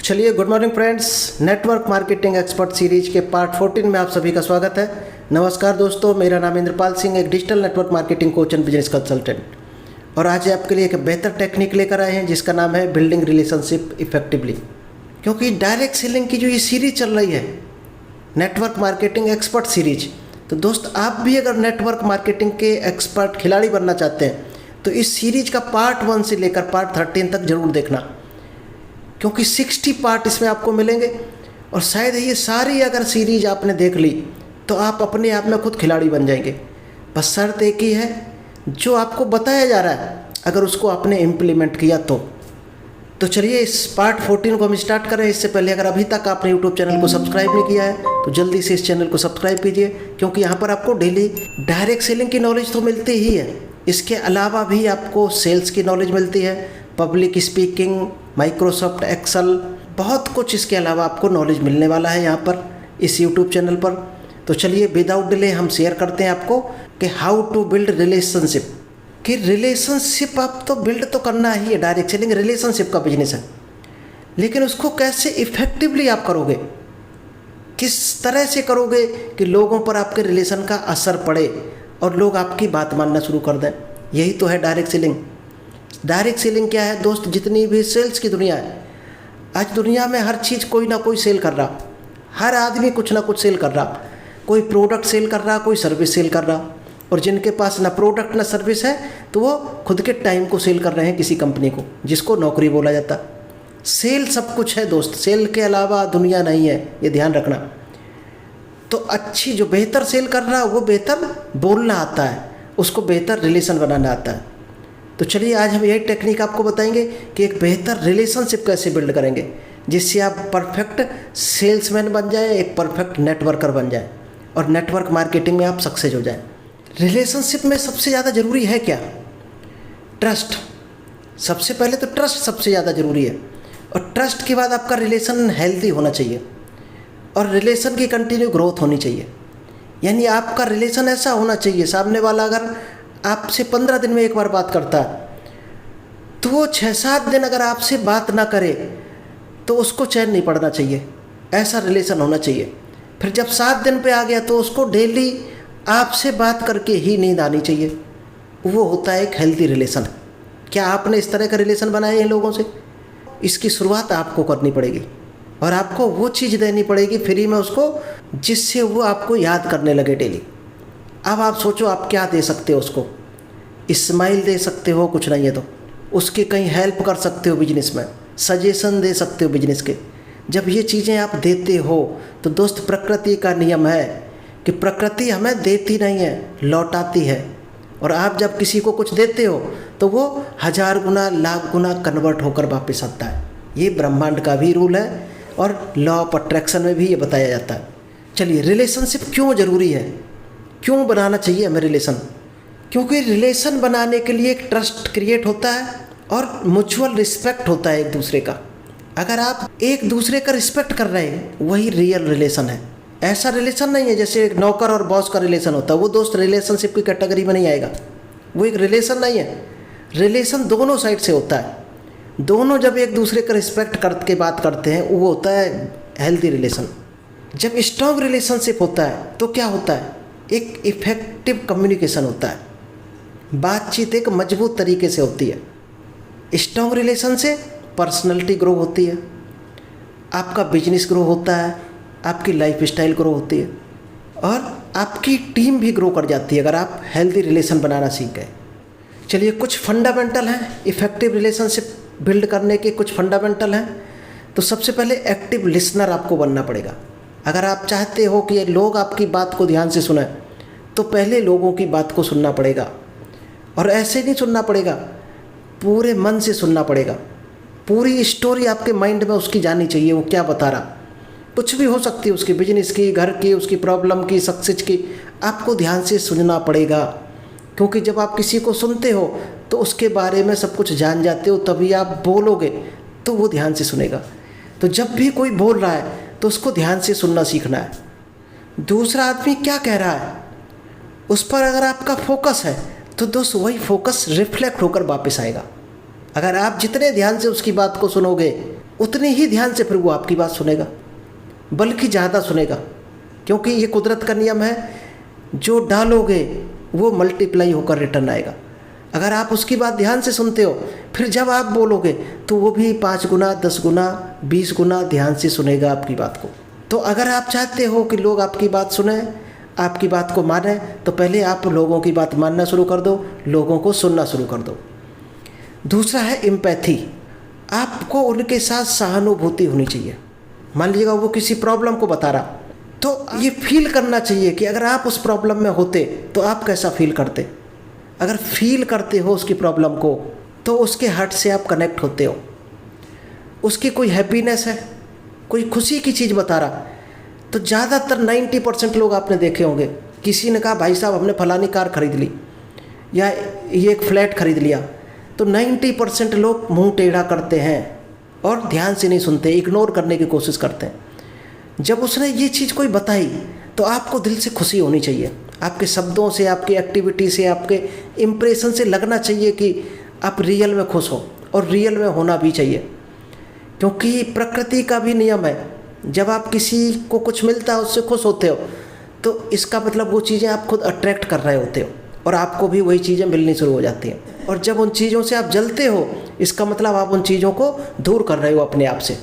चलिए, good morning friends. Network marketing expert series के part 14 में आप सभी का स्वागत है। नमस्कार दोस्तों, मेरा नाम इंद्रपाल सिंह, एक digital network marketing coach and business consultant. और आज आपके लिए एक बेहतर टेक्निक लेकर आए हैं जिसका नाम है बिल्डिंग रिलेशनशिप इफेक्टिवली। क्योंकि डायरेक्ट सेलिंग की जो ये सीरीज चल रही है, नेटवर्क मार्केटिंग एक्सपर्ट सीरीज, तो दोस्त आप भी अगर नेटवर्क मार्केटिंग के एक्सपर्ट खिलाड़ी बनना चाहते हैं तो इस सीरीज का पार्ट 1 से लेकर पार्ट 13 तक जरूर देखना, क्योंकि 60 पार्ट इसमें आपको मिलेंगे। और शायद ये सारी अगर सीरीज आपने देख ली तो आप अपने आप में खुद खिलाड़ी बन जाएंगे। बस शर्त एक ही है, जो आपको बताया जा रहा है अगर उसको आपने इम्प्लीमेंट किया तो चलिए इस पार्ट 14 को हम स्टार्ट करें। इससे पहले अगर अभी तक आपने यूट्यूब चैनल को सब्सक्राइब नहीं किया है तो जल्दी से इस चैनल को सब्सक्राइब कीजिए, क्योंकि यहाँ पर आपको डेली डायरेक्ट सेलिंग की नॉलेज तो मिलती ही है, इसके अलावा भी आपको सेल्स की नॉलेज मिलती है, पब्लिक स्पीकिंग, माइक्रोसॉफ्ट एक्सेल, बहुत कुछ इसके अलावा आपको नॉलेज मिलने वाला है यहाँ पर इस यूट्यूब चैनल पर। तो चलिए विदाउट डिले हम शेयर करते हैं आपको कि हाउ टू बिल्ड रिलेशनशिप। कि रिलेशनशिप आप तो बिल्ड तो करना ही है, डायरेक्ट सेलिंग रिलेशनशिप का बिजनेस है, लेकिन उसको कैसे इफेक्टिवली आप करोगे, किस तरह से करोगे कि लोगों पर आपके रिलेशन का असर पड़े और लोग आपकी बात मानना शुरू कर दें। यही तो है डायरेक्ट सेलिंग। डायरेक्ट सेलिंग क्या है दोस्त? जितनी भी सेल्स की दुनिया है, आज दुनिया में हर चीज़ कोई ना कोई सेल कर रहा, हर आदमी कुछ ना कुछ सेल कर रहा, कोई प्रोडक्ट सेल कर रहा, कोई सर्विस सेल कर रहा। और जिनके पास ना प्रोडक्ट ना सर्विस है तो वो खुद के टाइम को सेल कर रहे हैं किसी कंपनी को, जिसको नौकरी बोला जाता। सेल सब कुछ है दोस्त, सेल के अलावा दुनिया नहीं है, ये ध्यान रखना। तो अच्छी जो बेहतर सेल कर रहा है वो बेहतर बोलना आता है, उसको बेहतर रिलेशन बनाना आता है। तो चलिए आज हम यही टेक्निक आपको बताएंगे कि एक बेहतर रिलेशनशिप कैसे बिल्ड करेंगे जिससे आप परफेक्ट सेल्समैन बन जाए, एक परफेक्ट नेटवर्कर बन जाए और नेटवर्क मार्केटिंग में आप सक्सेस हो जाए। रिलेशनशिप में सबसे ज़्यादा ज़रूरी है क्या? ट्रस्ट। सबसे पहले तो ट्रस्ट सबसे ज़्यादा ज़रूरी है, और ट्रस्ट के बाद आपका रिलेशन हेल्दी होना चाहिए और रिलेशन की कंटिन्यू ग्रोथ होनी चाहिए। यानी आपका रिलेशन ऐसा होना चाहिए, सामने वाला अगर आपसे 15 दिन में एक बार बात करता है तो वो 6-7 दिन अगर आपसे बात ना करे तो उसको चैन नहीं पड़ना चाहिए, ऐसा रिलेशन होना चाहिए। फिर जब 7 दिन पे आ गया तो उसको डेली आपसे बात करके ही नींद आनी चाहिए। वो होता है एक हेल्दी रिलेशन। क्या आपने इस तरह का रिलेशन बनाए हैं लोगों से? इसकी शुरुआत आपको करनी पड़ेगी और आपको वो चीज़ देनी पड़ेगी फ्री में उसको, जिससे वो आपको याद करने लगे डेली। अब आप सोचो आप क्या दे सकते हो उसको? स्माइल दे सकते हो, कुछ नहीं है तो उसकी कहीं हेल्प कर सकते हो बिजनेस में, सजेशन दे सकते हो बिजनेस के। जब ये चीज़ें आप देते हो तो दोस्त प्रकृति का नियम है कि प्रकृति हमें देती नहीं है, लौटाती है। और आप जब किसी को कुछ देते हो तो वो 1000 गुना लाख गुना कन्वर्ट होकर वापस आता है। ये ब्रह्मांड का भी रूल है और लॉ ऑफ अट्रैक्शन में भी ये बताया जाता है। चलिए, रिलेशनशिप क्यों ज़रूरी है, क्यों बनाना चाहिए हमें रिलेशन? क्योंकि रिलेशन बनाने के लिए एक ट्रस्ट क्रिएट होता है और म्यूचुअल रिस्पेक्ट होता है एक दूसरे का। अगर आप एक दूसरे का रिस्पेक्ट कर रहे हैं वही रियल रिलेशन है। ऐसा रिलेशन नहीं है जैसे एक नौकर और बॉस का रिलेशन होता है, वो दोस्त रिलेशनशिप की कैटेगरी में नहीं आएगा, वो एक रिलेशन नहीं है। रिलेशन दोनों साइड से होता है, दोनों जब एक दूसरे का रिस्पेक्ट करके बात करते हैं वो होता है हेल्दी रिलेशन। जब स्ट्रॉन्ग रिलेशनशिप होता है तो क्या होता है? एक इफेक्टिव कम्युनिकेशन होता है, बातचीत एक मजबूत तरीके से होती है। स्ट्रॉन्ग रिलेशन से पर्सनैलिटी ग्रो होती है, आपका बिजनेस ग्रो होता है, आपकी लाइफ स्टाइल ग्रो होती है और आपकी टीम भी ग्रो कर जाती है अगर आप हेल्दी रिलेशन बनाना सीख गए। चलिए, कुछ फंडामेंटल हैं इफ़ेक्टिव रिलेशनशिप बिल्ड करने के, कुछ फंडामेंटल हैं। तो सबसे पहले एक्टिव लिसनर आपको बनना पड़ेगा। अगर आप चाहते हो कि लोग आपकी बात को ध्यान से सुनें तो पहले लोगों की बात को सुनना पड़ेगा, और ऐसे नहीं सुनना पड़ेगा, पूरे मन से सुनना पड़ेगा। पूरी स्टोरी आपके माइंड में उसकी जानी चाहिए, वो क्या बता रहा। कुछ भी हो सकती है, उसकी बिजनेस की, घर की, उसकी प्रॉब्लम की, सक्सेस की, आपको ध्यान से सुनना पड़ेगा। क्योंकि जब आप किसी को सुनते हो तो उसके बारे में सब कुछ जान जाते हो, तभी आप बोलोगे तो वो ध्यान से सुनेगा। तो जब भी कोई बोल रहा है तो उसको ध्यान से सुनना सीखना है। दूसरा आदमी क्या कह रहा है उस पर अगर आपका फोकस है तो दोस्त वही फोकस रिफ्लेक्ट होकर वापस आएगा। अगर आप जितने ध्यान से उसकी बात को सुनोगे उतनी ही ध्यान से फिर वो आपकी बात सुनेगा, बल्कि ज़्यादा सुनेगा, क्योंकि ये कुदरत का नियम है, जो डालोगे वो मल्टीप्लाई होकर रिटर्न आएगा। अगर आप उसकी बात ध्यान से सुनते हो, फिर जब आप बोलोगे तो वो भी 5 गुना, 10 गुना, 20 गुना ध्यान से सुनेगा आपकी बात को। तो अगर आप चाहते हो कि लोग आपकी बात सुने, आपकी बात को माने, तो पहले आप लोगों की बात मानना शुरू कर दो, लोगों को सुनना शुरू कर दो। दूसरा है एम्पैथी। आपको उनके साथ सहानुभूति होनी चाहिए। मान लीजिएगा वो किसी प्रॉब्लम को बता रहा, तो ये फील करना चाहिए कि अगर आप उस प्रॉब्लम में होते तो आप कैसा फील करते। अगर फील करते हो उसकी प्रॉब्लम को, तो उसके हार्ट से आप कनेक्ट होते हो। उसकी कोई हैप्पीनेस है, कोई खुशी की चीज़ बता रहा, तो ज़्यादातर 90% लोग आपने देखे होंगे, किसी ने कहा भाई साहब हमने फलानी कार खरीद ली या ये एक फ्लैट खरीद लिया, तो 90% लोग मुंह टेढ़ा करते हैं और ध्यान से नहीं सुनते, इग्नोर करने की कोशिश करते हैं। जब उसने ये चीज़ कोई बताई तो आपको दिल से खुशी होनी चाहिए, आपके शब्दों से, आपकी एक्टिविटी से, आपके इम्प्रेशन से लगना चाहिए कि आप रियल में खुश हो, और रियल में होना भी चाहिए, क्योंकि प्रकृति का भी नियम है, जब आप किसी को कुछ मिलता है उससे खुश होते हो, तो इसका मतलब वो चीज़ें आप खुद अट्रैक्ट कर रहे होते हो और आपको भी वही चीज़ें मिलनी शुरू हो जाती हैं। और जब उन चीज़ों से आप जलते हो, इसका मतलब आप उन चीज़ों को दूर कर रहे हो अपने आप से,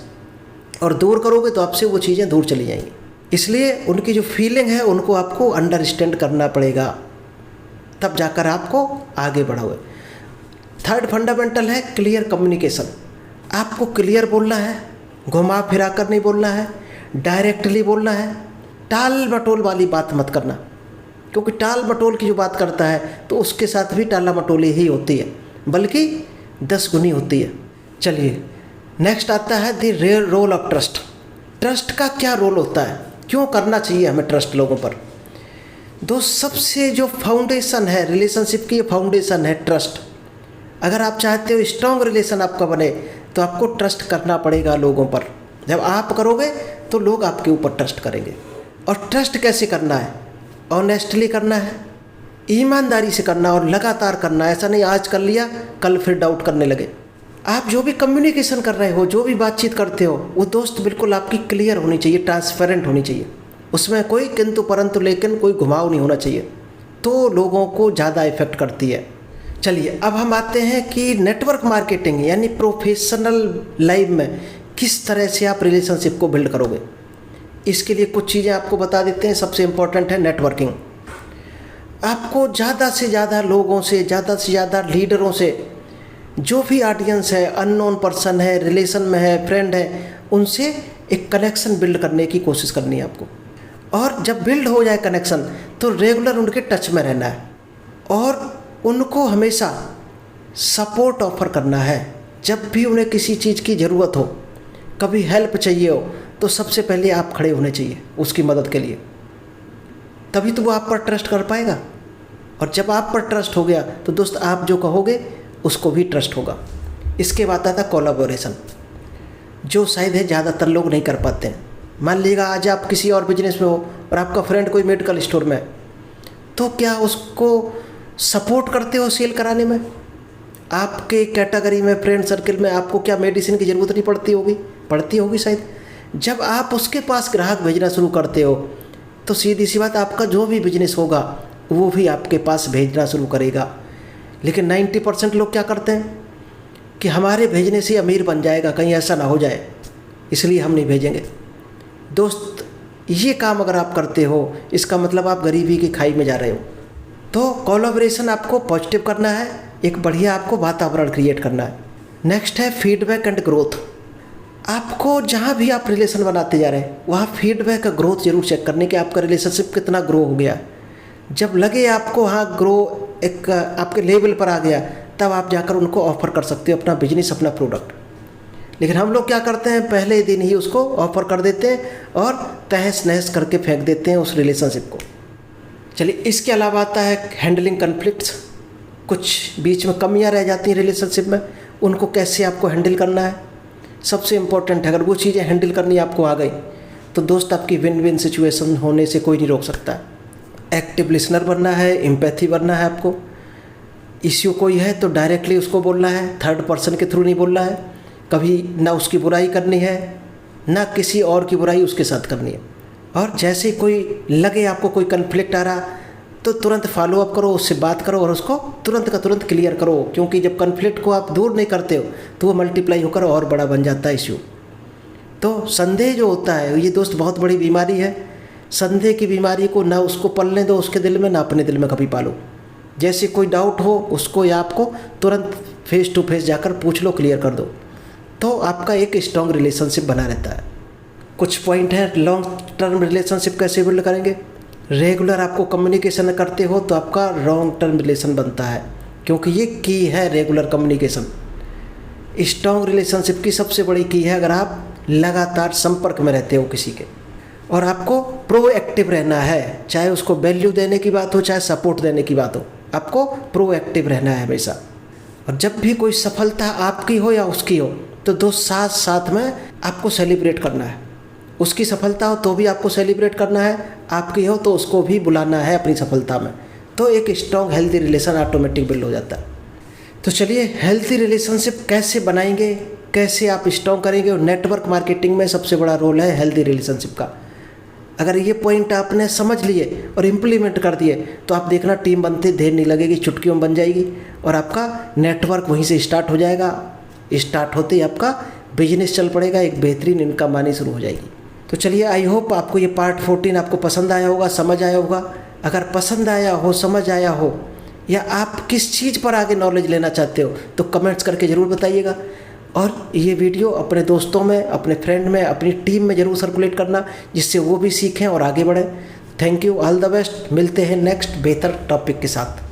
और दूर करोगे तो आपसे वो चीज़ें दूर चली जाएंगी। इसलिए उनकी जो फीलिंग है उनको आपको अंडरस्टैंड करना पड़ेगा, तब जाकर आपको आगे बढ़ोगे। थर्ड फंडामेंटल है क्लियर कम्युनिकेशन। आपको क्लियर बोलना है, घुमा फिरा कर नहीं बोलना है, डायरेक्टली बोलना है। टाल मटोल वाली बात मत करना, क्योंकि टाल मटोल की जो बात करता है तो उसके साथ भी टाला मटोली ही होती है, बल्कि 10 गुनी होती है। चलिए नेक्स्ट आता है the real role of trust. Trust का क्या रोल होता है, क्यों करना चाहिए हमें ट्रस्ट लोगों पर। दोस्त, सबसे जो फाउंडेशन है रिलेशनशिप की, फाउंडेशन है ट्रस्ट। अगर आप चाहते हो स्ट्रॉन्ग रिलेशन आपका बने, तो आपको ट्रस्ट करना पड़ेगा लोगों पर। जब आप करोगे तो लोग आपके ऊपर ट्रस्ट करेंगे। और ट्रस्ट कैसे करना है, ऑनेस्टली करना है, ईमानदारी से करना और लगातार करना। ऐसा नहीं आज कर लिया कल फिर डाउट करने लगे। आप जो भी कम्युनिकेशन कर रहे हो, जो भी बातचीत करते हो, वो दोस्त बिल्कुल आपकी क्लियर होनी चाहिए, ट्रांसपेरेंट होनी चाहिए। उसमें कोई किंतु परंतु लेकिन कोई घुमाव नहीं होना चाहिए, तो लोगों को ज़्यादा इफेक्ट करती है। चलिए अब हम आते हैं कि नेटवर्क मार्केटिंग यानी प्रोफेशनल लाइफ में किस तरह से आप रिलेशनशिप को बिल्ड करोगे। इसके लिए कुछ चीज़ें आपको बता देते हैं। सबसे इम्पोर्टेंट है नेटवर्किंग। आपको ज़्यादा से ज़्यादा लोगों से, ज़्यादा से ज़्यादा लीडरों से, जो भी ऑडियंस है, अननोन पर्सन है, रिलेशन में है, फ्रेंड है, उनसे एक कनेक्शन बिल्ड करने की कोशिश करनी है आपको। और जब बिल्ड हो जाए कनेक्शन, तो रेगुलर उनके टच में रहना है और उनको हमेशा सपोर्ट ऑफर करना है। जब भी उन्हें किसी चीज़ की ज़रूरत हो, कभी हेल्प चाहिए हो, तो सबसे पहले आप खड़े होने चाहिए उसकी मदद के लिए, तभी तो वो आप पर ट्रस्ट कर पाएगा। और जब आप पर ट्रस्ट हो गया तो दोस्त आप जो कहोगे उसको भी ट्रस्ट होगा। इसके बाद आता कोलैबोरेशन, जो शायद है ज़्यादातर लोग नहीं कर पाते हैं। मान लीजिएगा आज आप किसी और बिजनेस में हो और आपका फ्रेंड कोई मेडिकल स्टोर में है, तो क्या उसको सपोर्ट करते हो सेल कराने में? आपके कैटेगरी में, फ्रेंड सर्कल में आपको क्या मेडिसिन की ज़रूरत नहीं पड़ती होगी शायद। जब आप उसके पास ग्राहक भेजना शुरू करते हो, तो सीधी सी बात, आपका जो भी बिजनेस होगा वो भी आपके पास भेजना शुरू करेगा। लेकिन 90% लोग क्या करते हैं कि हमारे भेजने से अमीर बन जाएगा, कहीं ऐसा ना हो जाए, इसलिए हम नहीं भेजेंगे। दोस्त, ये काम अगर आप करते हो, इसका मतलब आप गरीबी की खाई में जा रहे हो। तो कोलैबोरेशन आपको पॉजिटिव करना है, एक बढ़िया आपको वातावरण क्रिएट करना है। नेक्स्ट है फीडबैक एंड ग्रोथ। आपको जहाँ भी आप रिलेशन बनाते जा रहे हैं, वहाँ फीडबैक का ग्रोथ जरूर चेक करने कि आपका रिलेशनशिप कितना ग्रो हो गया। जब लगे आपको हाँ ग्रो एक आपके लेवल पर आ गया, तब आप जाकर उनको ऑफ़र कर सकते हो अपना बिजनेस, अपना प्रोडक्ट। लेकिन हम लोग क्या करते हैं, पहले दिन ही उसको ऑफ़र कर देते हैं और तहस नहस करके फेंक देते हैं उस रिलेशनशिप को। चलिए, इसके अलावा आता है हैंडलिंग कन्फ्लिक्ट्स। कुछ बीच में कमियां रह जाती हैं रिलेशनशिप में, उनको कैसे आपको हैंडल करना है, सबसे इम्पोर्टेंट है। अगर वो चीज़ें हैंडल करनी आपको आ गई, तो दोस्त आपकी विन विन सिचुएशन होने से कोई नहीं रोक सकता। एक्टिव लिसनर बनना है, एम्पैथी बनना है आपको। इश्यू कोई है तो डायरेक्टली उसको बोलना है, थर्ड पर्सन के थ्रू नहीं बोलना है। कभी ना उसकी बुराई करनी है, ना किसी और की बुराई उसके साथ करनी है। और जैसे कोई लगे आपको कोई कन्फ्लिक्ट आ रहा तो तुरंत फॉलो अप करो, उससे बात करो और उसको तुरंत का तुरंत क्लियर करो, क्योंकि जब कन्फ्लिक्ट को आप दूर नहीं करते हो तो वो मल्टीप्लाई होकर और बड़ा बन जाता है इश्यू। तो संदेह जो होता है ये दोस्त बहुत बड़ी बीमारी है। संदेह की बीमारी को ना उसको पलने दो उसके दिल में, ना अपने दिल में कभी पालो। जैसे कोई डाउट हो उसको या आपको तुरंत फेस टू फेस जाकर पूछ लो, क्लियर कर दो, तो आपका एक स्ट्रॉन्ग रिलेशनशिप बना रहता है। कुछ पॉइंट है लॉन्ग टर्म रिलेशनशिप कैसे बिल्ड करेंगे। रेगुलर आपको कम्युनिकेशन करते हो तो आपका लॉन्ग टर्म रिलेशन बनता है, क्योंकि ये की है रेगुलर कम्युनिकेशन। स्ट्रॉन्ग रिलेशनशिप की सबसे बड़ी की है अगर आप लगातार संपर्क में रहते हो किसी के, और आपको प्रोएक्टिव रहना है, चाहे उसको वैल्यू देने की बात हो चाहे सपोर्ट देने की बात हो, आपको प्रोएक्टिव रहना है हमेशा। और जब भी कोई सफलता आपकी हो या उसकी हो तो दो साथ साथ में आपको सेलिब्रेट करना है। उसकी सफलता हो तो भी आपको सेलिब्रेट करना है, आपकी हो तो उसको भी बुलाना है अपनी सफलता में। तो एक strong healthy relation automatic build हो जाता है। तो चलिए हेल्दी रिलेशनशिप कैसे बनाएंगे, कैसे आप स्ट्रॉन्ग करेंगे। और नेटवर्क मार्केटिंग में सबसे बड़ा रोल है हेल्दी रिलेशनशिप का। अगर ये पॉइंट आपने समझ लिए और इम्प्लीमेंट कर दिए तो आप देखना टीम बनते देर नहीं लगेगी, चुटकियों में बन जाएगी और आपका नेटवर्क वहीं से स्टार्ट हो जाएगा। स्टार्ट होते ही आपका बिजनेस चल पड़ेगा, एक बेहतरीन इनकम आनी शुरू हो जाएगी। तो चलिए आई होप आपको ये पार्ट 14 आपको पसंद आया होगा, समझ आया होगा। अगर पसंद आया हो, समझ आया हो, या आप किस चीज़ पर आगे नॉलेज लेना चाहते हो तो कमेंट्स करके ज़रूर बताइएगा। और ये वीडियो अपने दोस्तों में, अपने फ्रेंड में, अपनी टीम में ज़रूर सर्कुलेट करना, जिससे वो भी सीखें और आगे बढ़ें। Thank you, all the best. मिलते हैं नेक्स्ट बेहतर टॉपिक के साथ।